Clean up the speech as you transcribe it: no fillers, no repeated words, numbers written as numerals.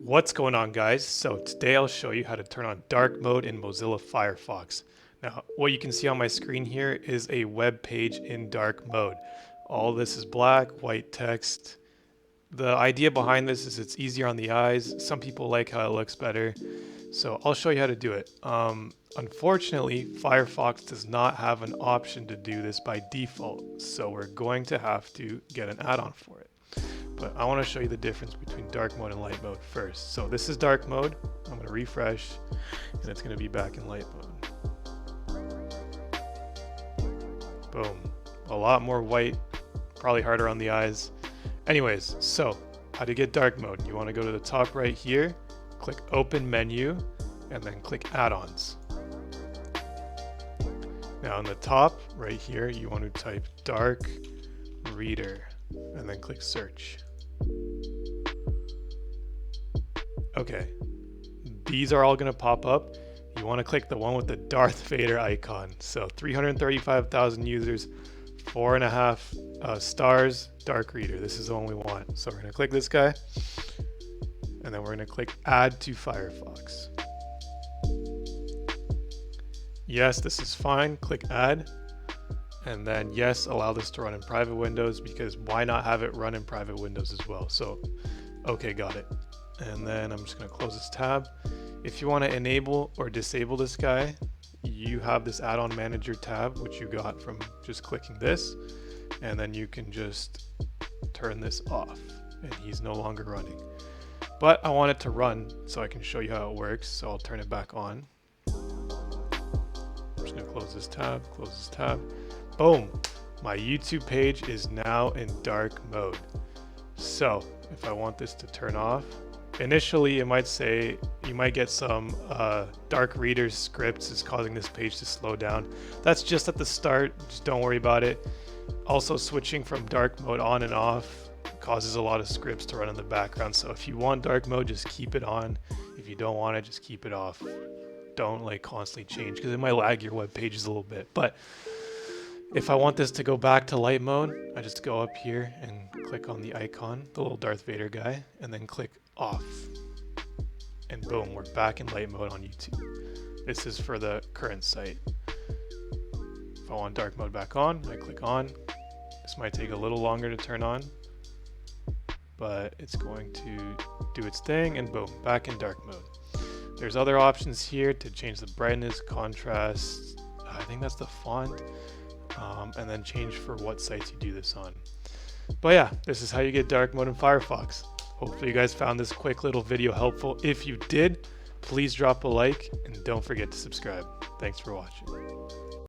What's going on, guys? So today I'll show you how to turn on dark mode in Mozilla Firefox. Now, what you can see on my screen here is a web page in dark mode. All this is black, white text. The idea behind this is it's easier on the eyes. Some people like how it looks better. So I'll show you how to do it. Unfortunately, Firefox does not have an option to do this by default. So we're going to have to get an add-on for it. But I want to show you the difference between dark mode and light mode first. So this is dark mode. I'm going to refresh and it's going to be back in light mode. Boom. A lot more white, probably harder on the eyes. Anyways, so how to get dark mode? You want to go to the top right here, click open menu, and then click add-ons. Now on the top right here, you want to type dark reader and then click search. Okay, these are all going to pop up. You want to click the one with the Darth Vader icon. So 335,000 users, 4.5 stars, dark reader. This is the one we want. So we're going to click this guy, and then we're going to click add to Firefox. Yes, this is fine. Click add. And then yes, allow this to run in private windows, because why not have it run in private windows as well? So, okay, got it. And then I'm just gonna close this tab. If you wanna enable or disable this guy, you have this add-on manager tab, which you got from just clicking this. And then you can just turn this off and he's no longer running. But I want it to run so I can show you how it works. So I'll turn it back on. I'm just gonna close this tab. Boom, my YouTube page is now in dark mode. So if I want this to turn off, initially it might say, you might get some dark reader scripts is causing this page to slow down. That's just at the start, just don't worry about it. Also, switching from dark mode on and off causes a lot of scripts to run in the background. So if you want dark mode, just keep it on. If you don't want it, just keep it off. Don't like constantly change, because it might lag your web pages a little bit. But if I want this to go back to light mode, I just go up here and click on the icon, the little Darth Vader guy, and then click off. And boom, we're back in light mode on YouTube. This is for the current site. If I want dark mode back on, I click on. This might take a little longer to turn on, but it's going to do its thing, and boom, back in dark mode. There's other options here to change the brightness, contrast, I think that's the font. And then change for what sites you do this on. But yeah, this is how you get dark mode in Firefox. Hopefully you guys found this quick little video helpful. If you did, please drop a like and don't forget to subscribe. Thanks for watching.